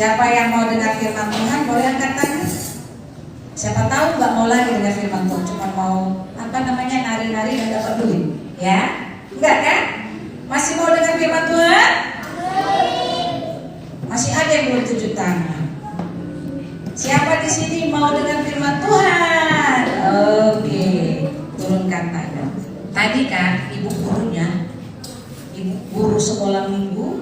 Siapa yang mau dengar firman Tuhan boleh angkat tangan. Siapa tahu nggak mau lagi dengar firman Tuhan, cuma mau nari-nari dan dapat duit, ya? Enggak kan? Masih mau dengar firman Tuhan? Masih ada yang belum tunjuk tangan. Siapa di sini mau dengar firman Tuhan? Oke, turunkan tangan. Tadi kan ibu guru sekolah minggu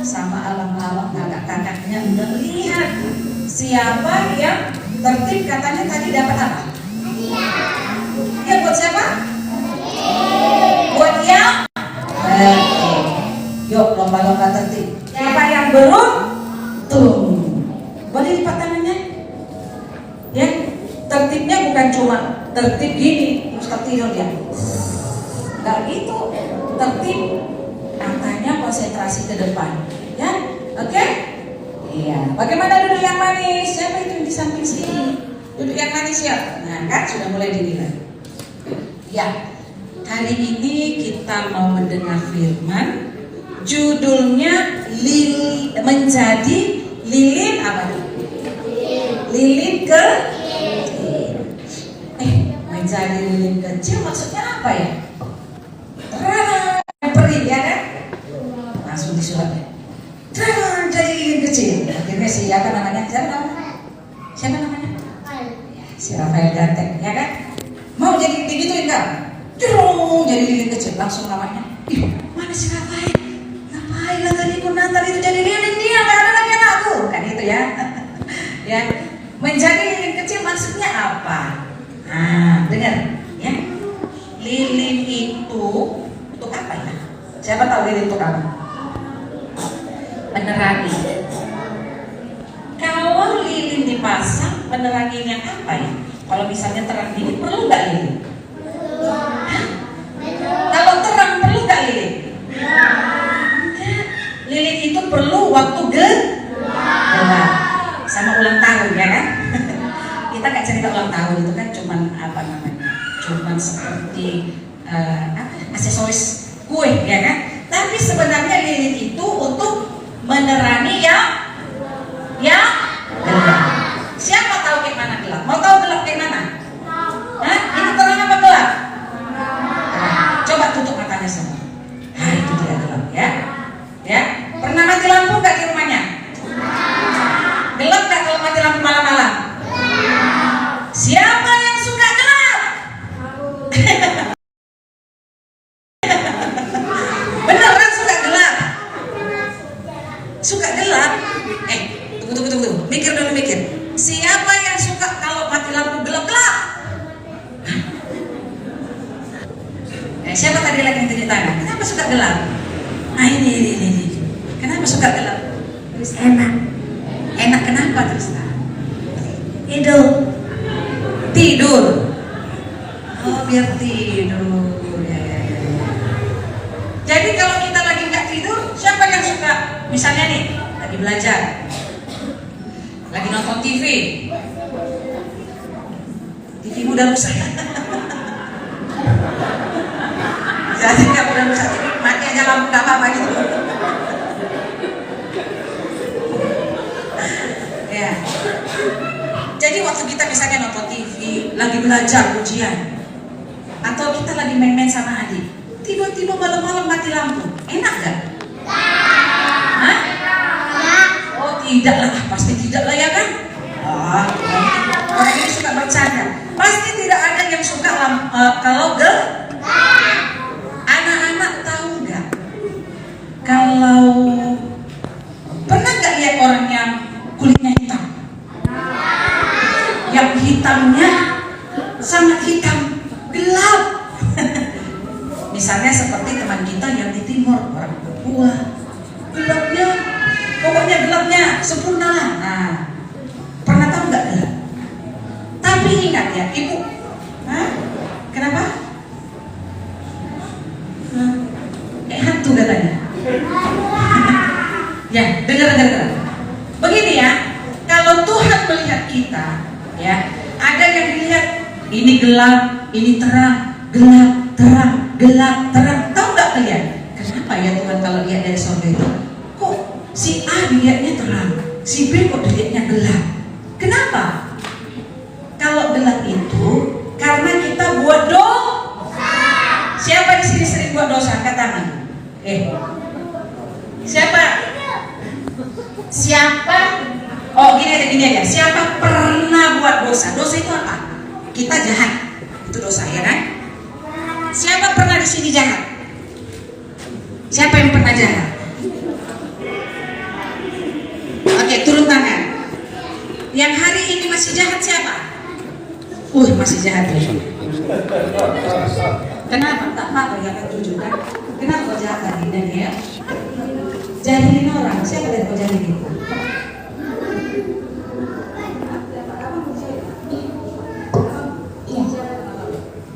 sama alam-alam kakak-kakaknya udah lihat siapa yang tertib, katanya tadi dapat apa? Ya buat siapa? Buat yang? Yuk lomba-lomba tertib. Siapa yang beruntung? Boleh lipat tangannya? Ya, tertibnya bukan cuma tertib gini, terus tertidur ya. Enggak gitu. Tertib matanya konsentrasi ke depan. Ya, oke? Iya. Bagaimana duduk yang manis? Siapa itu yang di samping sini? Duduk yang manis ya. Nah, kan sudah mulai dinilai. Ya. Hari ini kita mau mendengar firman. Judulnya menjadi lilin apa? Lilin kecil. Menjadi lilin kecil maksudnya apa ya? Perih ya kan? Langsung disuratnya. Jangan jadi lilin kecil. Akhirnya siapa namanya? Siapa namanya? Si Rafael Ganteng, ya kan? Mau jadi digituin kan? Jadi lilin kecil, langsung namanya. Mana si Rafael? Ngapain lah tadi Kunantar itu jadi lilin, dia nggak ada lagi anakku, kan itu ya? Ya, menjadi lilin kecil maksudnya apa? Nah, dengar, ya. Lilin itu untuk apa ya? Siapa tahu lilin untuk apa? Penerangi. Kalau lilin dipasang, peneranginya apa ya? Kalau misalnya terang dikit, perlu nggak lilin? Kalau terang perlu nggak lilin? Lilin itu perlu waktu gelap, sama ulang tahun ya kan? Kita nggak cerita ulang tahun itu kan cuman apa namanya? Cuman seperti aksesoris kue ya kan? Tapi sebenarnya lilin itu untuk menerangi yang gelap. Siapa tahu kayak mana gelap? Mau tahu gelap kayak mana? Hah? Ini terang apa gelap? Coba tutup matanya semua. Nah itu dia gelap ya. Ya. Pernah mati lampu nggak di rumahnya? Gelap nggak kalau mati lampu malam-malam? Siapa yang suka gelap? Beneran suka gelap? Suka gelap? Tunggu. Mikir dulu mikir. Siapa yang suka kalau mati lampu gelap-gelap? Siapa tadi lagi yang tunjuk tangan? Kenapa suka gelap? Nah ini. Kenapa suka gelap? Terus enak. Enak kenapa terus? Tidur. Oh biar tidur. Ya. Jadi kalau kita lagi nggak tidur, siapa yang suka? Misalnya nih, lagi belajar, lagi nonton TV udah rusak. Jadi nggak udah rusak, mati aja lampu nggak apa-apa gitu. Ya. Jadi waktu kita misalnya nonton TV, lagi belajar ujian, atau kita lagi main-main sama adik, tiba-tiba malam-malam mati lampu, enak gak? Hah? Oh tidak lah, pasti tidak lah ya kan? Orang ini suka bercanda. Pasti tidak ada yang suka kalau anak-anak tahu nggak? Kalau pernah nggak lihat orang yang kulitnya hitam? Yang hitamnya sangat hitam, gelap. Misalnya seperti teman kita yang di timur, orang Papua, gelapnya, pokoknya gelapnya sempurna lah. Nah, pernah tahu nggak gelap? Tapi ingat ya, ibu, kenapa? Kayak hantu katanya. Ya, dengar. Begini ya, kalau Tuhan melihat kita, ya, ada yang dilihat ini gelap, ini terang, gelap, terang, gelap, terang. Tahu nggak kalian? Kenapa ya Tuhan kalau lihat dari surga itu? Kok si A dilihatnya terang, si B kok dilihatnya gelap. Kenapa? Kalau gelap itu karena kita buat dosa. Siapa di sini sering buat dosa? Angkat tangan. Siapa? Siapa? Oh gini aja. Siapa pernah buat dosa? Dosa itu apa? Kita jahat. Itu dosa ya kan? Siapa pernah di sini jahat? Siapa yang pernah jahat? Oke, turun tangan. Yang hari ini masih jahat siapa? Masih jahat ya. Kenapa? Tak apa ya kan tunjukkan. Kenapa kau jahat hari ini ya? Jahilin orang. Siapa yang kau jahilin?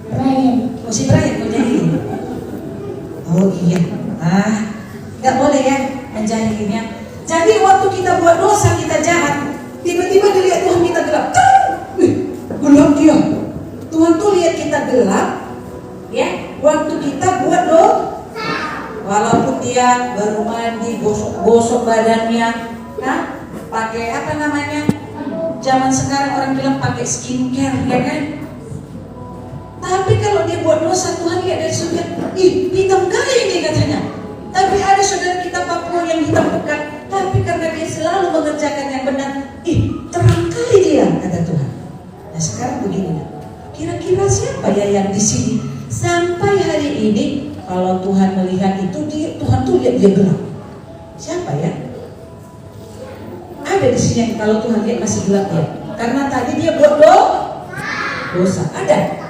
Brian. Oh si Brian kau jahilin. Oh iya. Nggak boleh ya menjahilinnya. Jadi waktu kita buat dosa, kita jahat, tiba-tiba dilihat Tuhan kita gelap. Gelap dia. Tuhan tuh lihat kita gelap, ya. Waktu kita buat dosa, walaupun dia baru mandi, gosok badannya, pakai apa namanya? Zaman sekarang orang bilang pakai skincare, ya kan? Tapi kalau dia buat dosa, Tuhan lihat dari surga, hitam kali ini katanya. Tapi ada saudara kita Papua yang hitam pekat, tapi karena dia selalu mengerjakan yang benar, terang kali dia, kata Tuhan. Nah sekarang begini, kira-kira siapa ya yang di sini sampai hari ini kalau Tuhan melihat itu Tuhan tuh lihat dia gelap? Siapa ya? Ada di sini yang kalau Tuhan lihat masih gelap ya? Karena tadi dia buat dosa. Ada?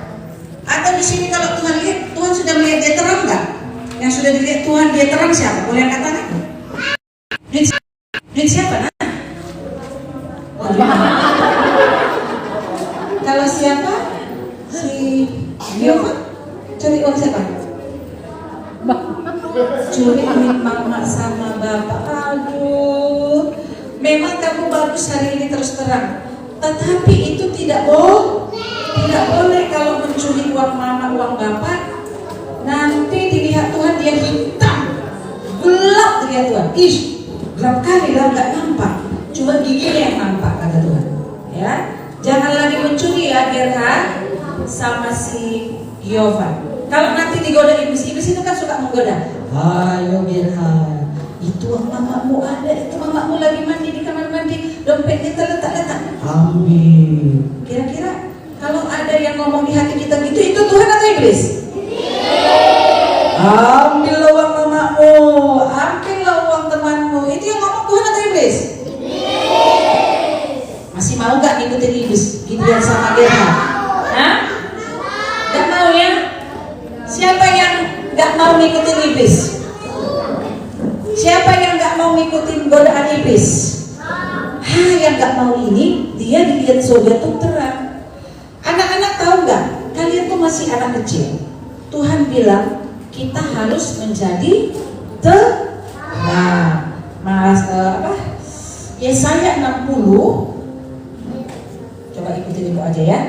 Atau di sini kalau Tuhan lihat, Tuhan sudah melihat dia terang nggak? Yang sudah dilihat Tuhan dia terang siapa? Boleh angkat tangan? Duit siapa? Kalau siapa? Si Yova? Curi uang siapa? Curi duit mama sama bapak. Aduh, memang kamu bagus hari ini terus terang, tetapi itu tidak boleh kalau mencuri uang mama, uang bapak. Nanti dilihat Tuhan dia hitam, gelap dilihat Tuhan. Gelap kali lah, nggak nampak. Cuma giginya yang nampak kata Tuhan. Ya, jangan lagi mencuri ya, Gerha sama si Yova. Kalau nanti digoda iblis itu kan suka menggoda. Ayo Gerha, itu uang mamamu ada, itu mamamu lagi mandi di kamar mandi, dompetnya terletak-letak. Ambil. Kira-kira kalau ada yang ngomong di hati kita gitu, itu Tuhan atau iblis? Ambillah uang mamamu, ambillah uang temanmu. Itu yang ngomong Tuhan atau iblis? Masih mau gak ngikutin iblis? Gideon sama Gerha? Gak mau ya? Siapa yang gak mau ngikutin iblis? Siapa yang gak mau ngikutin godaan iblis? Yang gak mau ini, dia dilihat surga tuh terang. Anak-anak tahu gak? Kalian tuh masih anak kecil. Tuhan bilang kita harus menjadi terang. Yesaya 60. Coba ikutin ibu aja ya.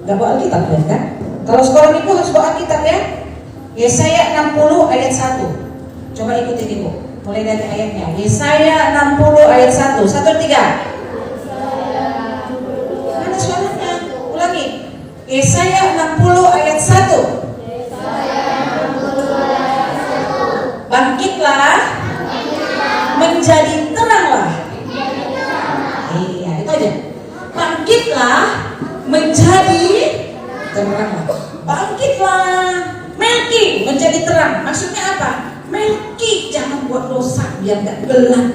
Gak bawa Alkitab kan? Kalau sekolah ibu harus bawa Alkitab ya. Yesaya 60 ayat 1. Coba ikutin ibu. Mulai dari ayatnya. Yesaya 60 ayat 1. 1, 3. Mana suaranya? Ulangi. Yesaya 60 ayat 1. Bangkitlah, menjadi teranglah. Iya, itu aja. Bangkitlah, menjadi teranglah. Bangkitlah, Melki menjadi terang. Maksudnya apa? Melki jangan buat dosa biar gak gelap.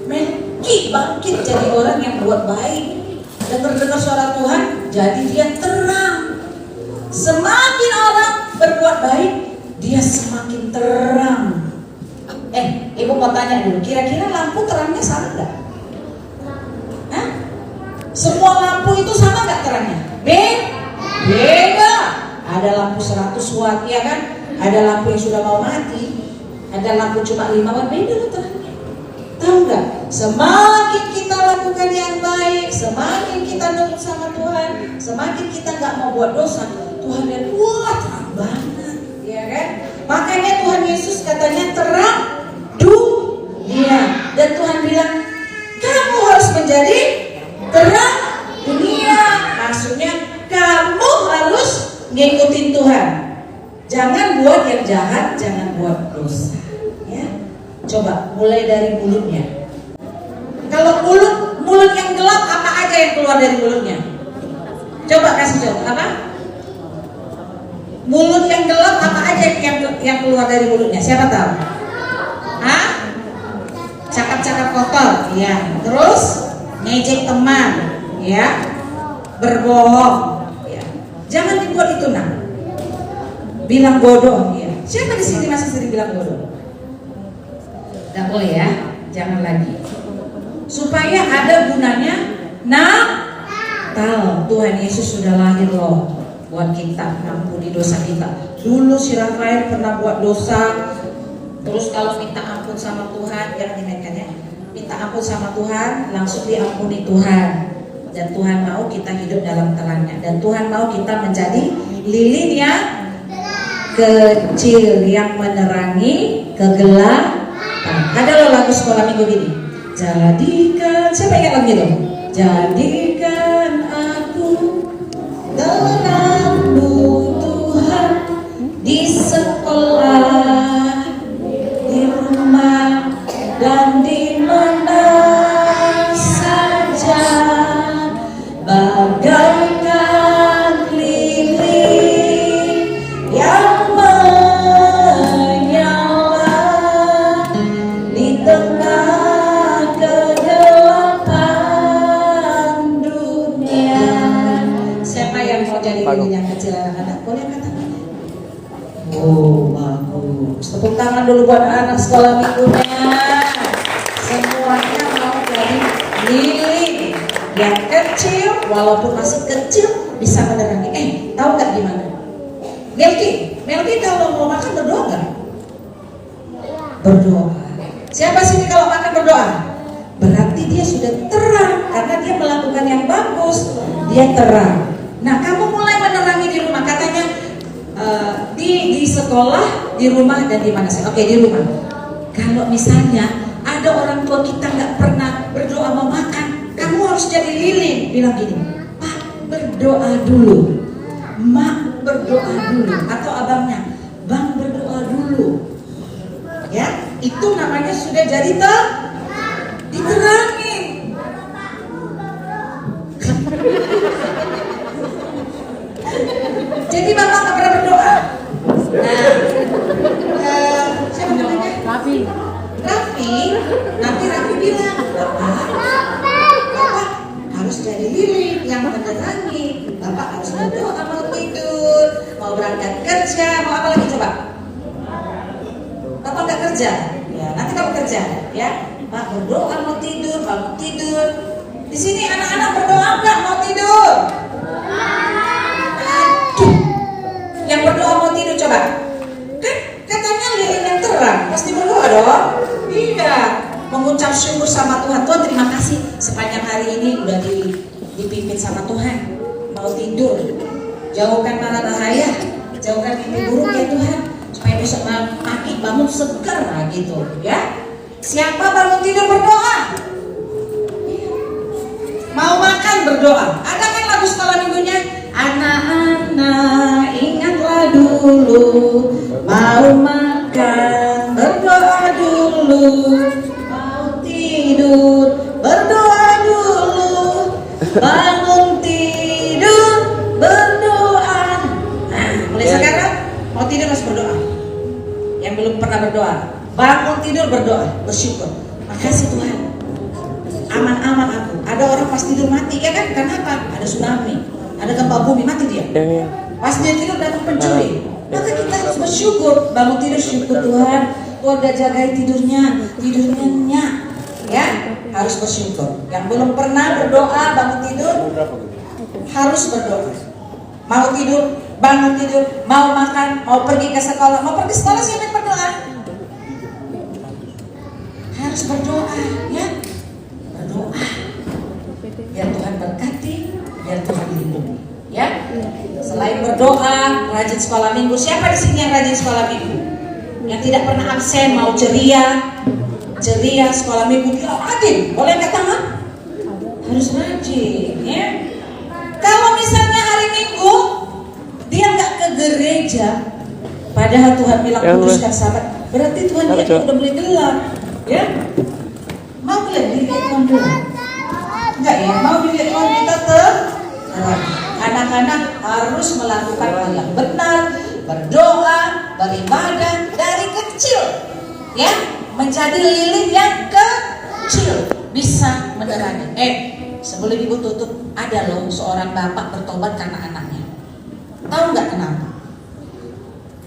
Melki bangkit jadi orang yang buat baik. Dengar suara Tuhan, jadi dia terang. Semakin orang berbuat baik, dia semakin terang. Ibu mau tanya dulu, kira-kira lampu terangnya sama nggak? Semua lampu itu sama nggak terangnya? Beda. Ada lampu 100 watt, ya kan? Ada lampu yang sudah mau mati. Ada lampu cuma 5 watt, beda loh terangnya. Tahu nggak? Semakin kita lakukan yang baik, semakin kita nurut sama Tuhan, semakin kita nggak mau buat dosa, Tuhan lihat, wah terang banget, ya kan? Makanya Tuhan Yesus katanya terang dunia. Dan Tuhan bilang, kamu harus Coba mulai dari mulutnya. Kalau mulut yang gelap, apa aja yang keluar dari mulutnya? Coba kasih contoh, apa? Mulut yang gelap, apa aja yang keluar dari mulutnya? Siapa tahu? Hah? Cakap-cakap kotor, ya. Terus ngejek teman, ya. Berbohong, ya. Jangan dibuat itu, nak. Bilang bodoh, ya. Siapa di sini masih sering bilang bodoh? Tidak boleh ya, jangan lagi. Supaya ada gunanya, Natal. Tuhan Yesus sudah lahir loh buat kita, ampuni dosa kita. Dulu si Rafael pernah buat dosa, terus kalau minta ampun sama Tuhan, jangan dinaikkan ya. Minta ampun sama Tuhan, langsung diampuni Tuhan. Dan Tuhan mau kita hidup dalam terangnya. Dan Tuhan mau kita menjadi lilin yang kecil yang menerangi kegelapan. Ada loh lagu sekolah minggu ini. Jadikan, siapa ingat lagu itu? Jadikan aku terangmu Tuhan di sekolah, di rumah, dan di mana saja, bagaikan lilin yang menyala di tengah kegelapan dunia. Siapa yang mau jadi lilin yang kecil, anak-anak? Boleh angkat tangannya? Oh, bagus. Tepuk tangan dulu buat anak sekolah minggunya. Semuanya mau jadi lilin yang kecil, walaupun masih kecil bisa menerangi. Tahu nggak gimana? Melki kalau mau makan berdoa nggak? Berdoa. Siapa sini kalau makan berdoa? Berarti dia sudah terang karena dia melakukan yang bagus. Dia terang. Nah, kamu mulai menerangi di rumah. Katanya di sekolah, di rumah, dan di mana saja. Oke, di rumah. Kalau misalnya ada orang tua kita nggak pernah berdoa mau makan, kamu harus jadi lilin. Bilang gini, Pak berdoa dulu, Mak berdoa dulu, atau abangnya, Bang berdoa dulu. Ya, itu namanya sudah jadi diterangin. Jadi bapak nggak pernah berdoa. Nah, siapa namanya? Raffi. Nanti Raffi bilang, Bapak harus jadi lilin yang menerangi. Bapak harus berdoa mau tidur, mau berangkat kerja, mau apa lagi coba? Bapak nggak kerja, ya nanti kamu kerja, ya. Pak berdoa mau tidur, bangun tidur. Di sini anak-anak berdoa nggak mau tidur? Yang berdoa mau tidur coba. Kan katanya lilin yang terang, pasti berdoa dong. Iya, mengucap syukur sama Tuhan. Tuhan terima kasih sepanjang hari ini udah dipimpin sama Tuhan. Mau tidur, jauhkan mara bahaya, jauhkan mimpi buruk ya Tuhan, supaya besok pagi bangun segar gitu ya. Siapa bangun tidur berdoa? Mau makan berdoa. Ada kan lagu sekolah minggunya? Anak-anak ingatlah dulu, mau makan berdoa dulu, mau tidur berdoa dulu, bangun tidur berdoa. Nah, mulai sekarang mau tidur harus berdoa. Yang belum pernah berdoa, bangun tidur berdoa, bersyukur. Makasih Tuhan, aman-aman aku. Ada orang pas tidur mati, ya kan? Kenapa? Ada tsunami, ada gempa bumi, mati dia. Pas dia tidur datang pencuri. Maka kita harus bersyukur. Bangun tidur syukur Tuhan, Tuhan udah jagain tidurnya nyenyak. Ya, harus bersyukur. Yang belum pernah berdoa bangun tidur harus berdoa. Mau tidur, bangun tidur, mau makan, mau pergi ke sekolah. Mau pergi sekolah siapa yang berdoa? Harus berdoa, ya. Berdoa. Biar Tuhan berkati, biar Tuhan lindungi. Ya, selain berdoa, rajin sekolah minggu. Siapa di sini yang rajin sekolah minggu? Yang tidak pernah absen, mau ceria sekolah minggu dia rajin. Boleh angkat tangan? Harus rajin, ya. Kalau misalnya hari Minggu dia nggak ke gereja, padahal Tuhan bilang kuduskan Sabat, berarti Tuhan dia udah mulai gelap. Ya? Mau lihat dilihat Tuhan Tuhan? Enggak ya? Mau dilihat Tuhan kita terang? Anak-anak harus melakukan hal yang benar, berdoa, beribadah dari kecil, ya, menjadi lilin yang kecil bisa menerangi. Sebelum ibu tutup, ada loh seorang bapak bertobat karena anaknya. Tahu nggak kenapa?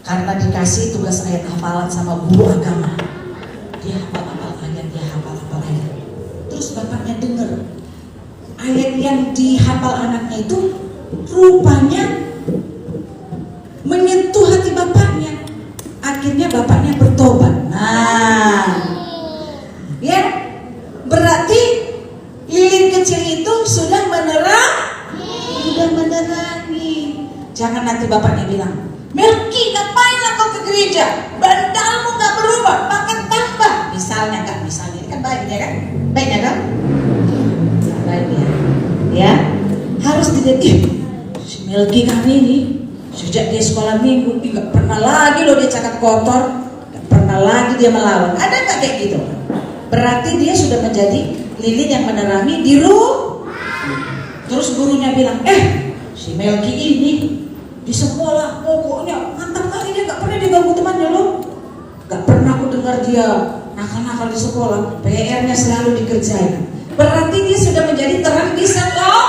Karena dikasih tugas ayat hafalan sama guru agama. Dia hafal ayat, dia hafal ayat. Terus bapaknya dengar ayat yang dihafal anaknya itu rupanya menyentuh hati bapaknya. Akhirnya bapaknya bertobat. Nah, ya, berarti lilin kecil itu sudah menerangi. Jangan nanti bapaknya bilang, Melki, ngapain kau ke gereja? Bandalmu nggak berubah, makan tambah. Misalnya ini kan baiknya kan? Baiknya kan? Baiknya, ya, harus dididik. Si Melki kami ini sejak dia sekolah minggu, nggak pernah lagi loh dia cakap kotor, nggak pernah lagi dia melawan. Ada nggak kayak gitu? Berarti dia sudah menjadi lilin yang menerangi di rumah. Terus gurunya bilang, si Melki ini di sekolah pokoknya mantap kali, dia nggak pernah diganggu temannya loh, nggak pernah aku dengar dia nakal-nakal di sekolah, PR-nya selalu dikerjain. Berarti dia sudah menjadi terang di sekolah.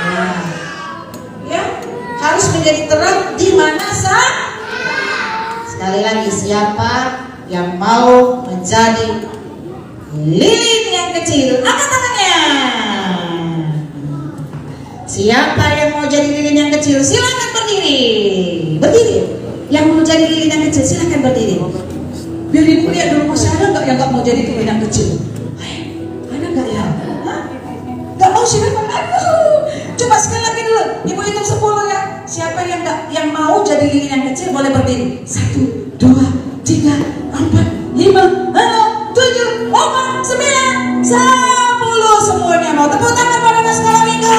Nah, ya, harus menjadi terang di mana saja. Sekali lagi, siapa yang mau menjadi lilin yang kecil, angkat tangannya. Siapa yang mau jadi lilin yang kecil, silakan berdiri. Berdiri. Yang mau jadi lilin yang kecil, silakan berdiri. Biar ibu lihat dulu, masih ada nggak yang nggak mau jadi lilin yang kecil? Ada nggak ya? Nggak mau silakan. Aduh, coba sekali lagi dulu. Ibu hitung 10 ya. Siapa yang mau jadi lilin yang kecil boleh berdiri. 1, 2, 3, 4, 5, 6, 7, 8, 9, 10. Semuanya mau tepuk tangan pada anak sekolah minggu.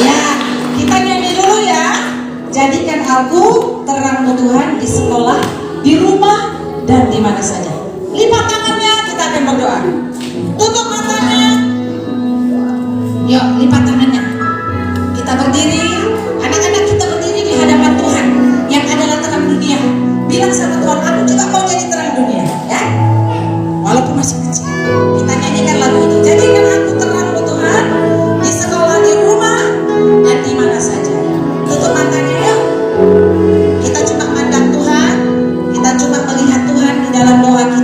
Ya, kita nyanyi dulu ya. Jadikan aku terangmu Tuhan di sekolah, di rumah, dan di mana saja. Lipat tangannya, kita akan berdoa. Tutup matanya. Yuk, lipat tangannya. Kita berdiri. Anak-anak kita berdiri di hadapan Tuhan yang adalah terang dunia. Bilang sama Tuhan, aku juga mau jadi terang dunia, ya. Walaupun masih kecil. Kita nyanyikan lagu ini. Jadikan aku terangmu Tuhan di sekolah, di rumah, dan di mana saja. Tutup matanya ya. Kita coba pandang Tuhan. Kita coba melihat Tuhan di dalam doa kita.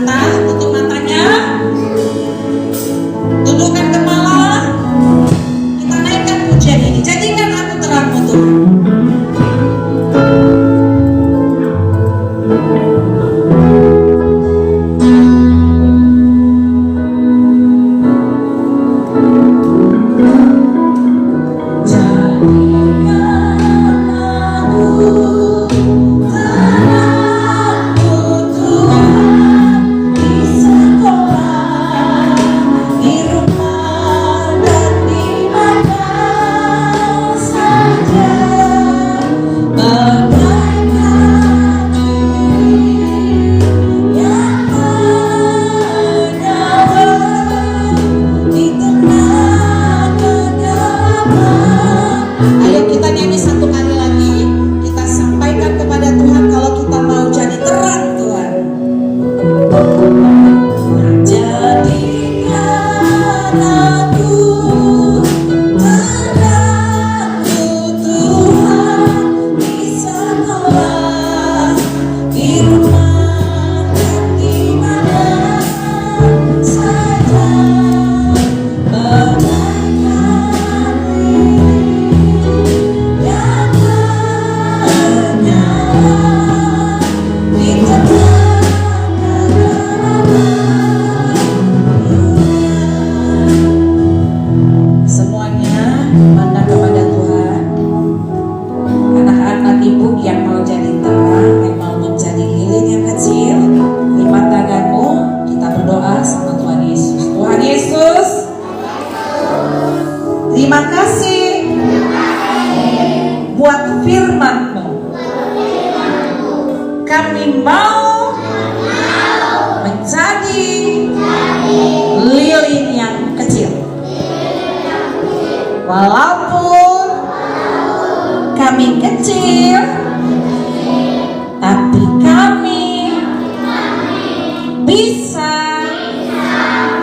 bisa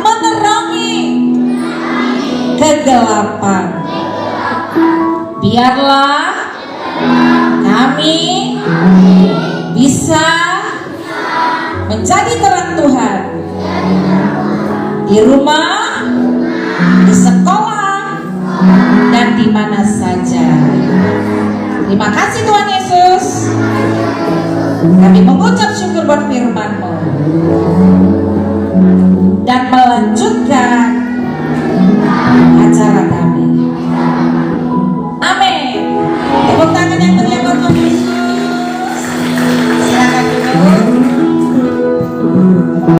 menerangi kegelapan. Biarlah kami bisa menjadi terang Tuhan di rumah, di sekolah, dan di mana saja. Terima kasih Tuhan Yesus. Kami mengucap syukur buat firman-Mu dan melanjutkan acara kami. Amin. Tepuk tangan yang meriah buat Tuhan Yesus.